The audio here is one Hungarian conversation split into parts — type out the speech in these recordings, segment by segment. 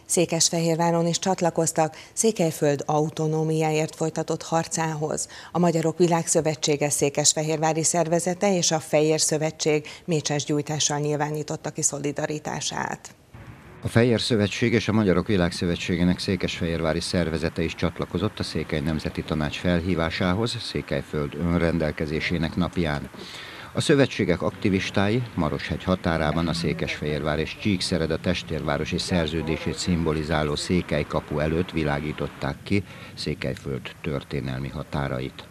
Székesfehérváron is csatlakoztak Székelyföld autonómiáért folytatott harcához. A Magyarok Világszövetsége székesfehérvári szervezete és a Fejér Szövetség mécsesgyújtással nyilvánította ki szolidaritását. A Fejér Szövetség és a Magyarok Világszövetségének székesfehérvári szervezete is csatlakozott a Székely Nemzeti Tanács felhívásához Székelyföld önrendelkezésének napján. A szövetségek aktivistái Maroshegy határában a Székesfehérvár és Csíkszereda testvérvárosi szerződését szimbolizáló Székelykapu előtt világították ki Székelyföld történelmi határait.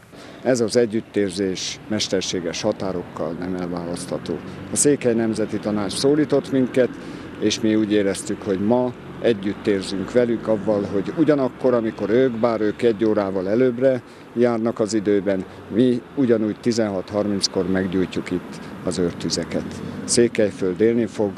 Ez az együttérzés mesterséges határokkal nem elválasztható. A Székely Nemzeti Tanács szólított minket, és mi úgy éreztük, hogy ma együtt érzünk velük avval, hogy ugyanakkor, amikor bár ők 1 órával előbbre járnak az időben, mi ugyanúgy 16:30-kor meggyújtjuk itt az őrtüzeket. Székelyföld élni fog,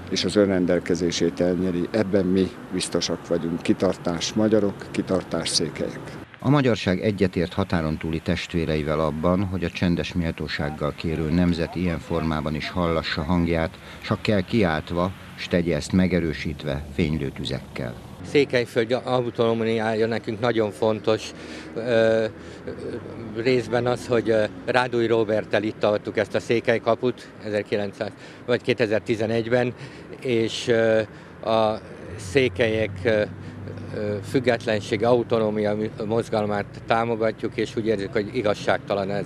és az önrendelkezését elnyeri. Ebben mi biztosak vagyunk. Kitartás magyarok, kitartás székelyek. A magyarság egyetért határon túli testvéreivel abban, hogy a csendes méltósággal kérő nemzet ilyen formában is hallassa hangját, csak kell kiáltva, s tegye ezt megerősítve fénylő tüzekkel. Székelyföld autonómiája nekünk nagyon fontos. Részben az, hogy Rádúj Róberttel itt avattuk ezt a Székelykaput 2011-ben, és a székelyek függetlenség, autonómia mozgalmát támogatjuk, és úgy érzük, hogy igazságtalan ez,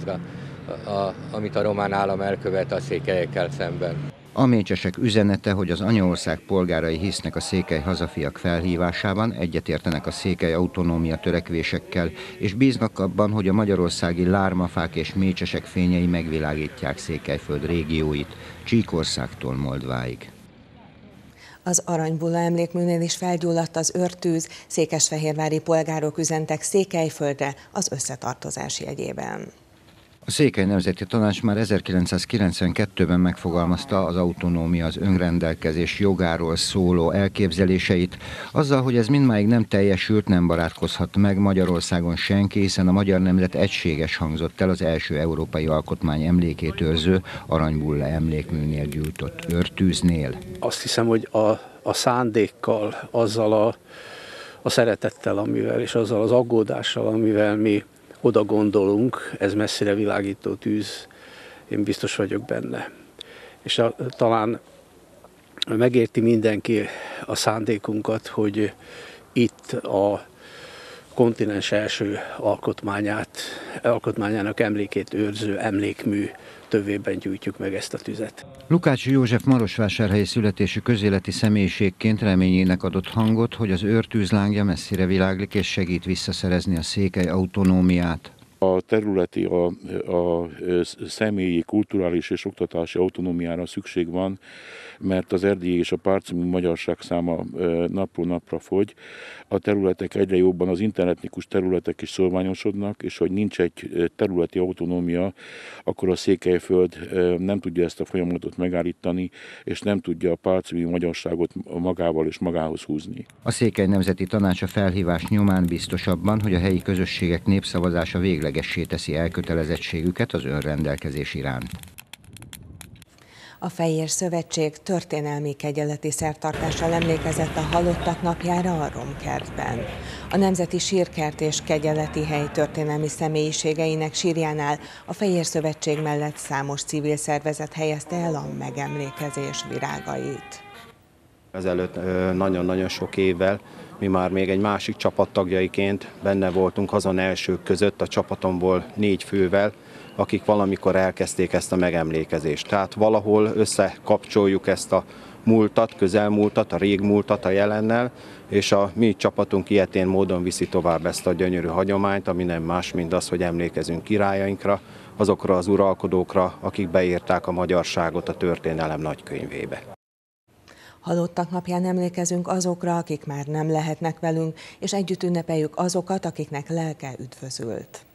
amit a román állam elkövet a székelyekkel szemben. A mécsesek üzenete, hogy az anyaország polgárai hisznek a székely hazafiak felhívásában, egyetértenek a székely autonómia törekvésekkel, és bíznak abban, hogy a magyarországi lármafák és mécsesek fényei megvilágítják Székelyföld régióit, Csíkországtól Moldváig. Az Aranybulla emlékműnél is felgyulladt az őrtűz, székesfehérvári polgárok üzentek Székelyföldre az összetartozás jegyében. A Székely Nemzeti Tanács már 1992-ben megfogalmazta az autonómia, az önrendelkezés jogáról szóló elképzeléseit, azzal, hogy ez mindmáig nem teljesült, nem barátkozhat meg Magyarországon senki, hiszen a magyar nemzet egységes hangzott el az első európai alkotmány emlékét őrző Aranybulla emlékműnél gyújtott őrtűznél. Azt hiszem, hogy a szándékkal, azzal a szeretettel, amivel, és azzal az aggódással, amivel mi oda gondolunk, ez messzire világító tűz, én biztos vagyok benne. És talán megérti mindenki a szándékunkat, hogy itt a kontinens első alkotmányának emlékét őrző emlékmű tövében gyújtjuk meg ezt a tüzet. Lukács József marosvásárhelyi születésű közéleti személyiségként reményének adott hangot, hogy az őrtűz lángja messzire világlik és segít visszaszerezni a székely autonómiát. A területi, a személyi, kulturális és oktatási autonómiára szükség van, mert az erdélyi és a párcumú magyarság száma napról napra fogy. A területek egyre jobban, az interetnikus területek is szorványosodnak, és hogy nincs egy területi autonómia, akkor a Székelyföld nem tudja ezt a folyamatot megállítani, és nem tudja a párcumú magyarságot magával és magához húzni. A Székely Nemzeti Tanács a felhívás nyomán biztos abban, hogy a helyi közösségek népszavazása véglegessé teszi elkötelezettségüket az önrendelkezés iránt. A Fejér Szövetség történelmi kegyeleti szertartással emlékezett a halottak napjára a Romkertben. A Nemzeti Sírkert és Kegyeleti Hely történelmi személyiségeinek sírjánál a Fejér Szövetség mellett számos civil szervezet helyezte el a megemlékezés virágait. Ezelőtt nagyon-nagyon sok évvel mi már még egy másik csapat tagjaiként benne voltunk azon elsők között, a csapatomból 4 fővel, akik valamikor elkezdték ezt a megemlékezést. Tehát valahol összekapcsoljuk ezt a múltat, közelmúltat, a régmúltat a jelennel, és a mi csapatunk ilyetén módon viszi tovább ezt a gyönyörű hagyományt, ami nem más, mint az, hogy emlékezünk királyainkra, azokra az uralkodókra, akik beírták a magyarságot a történelem nagykönyvébe. Halottak napján emlékezünk azokra, akik már nem lehetnek velünk, és együtt ünnepeljük azokat, akiknek lelke üdvözült.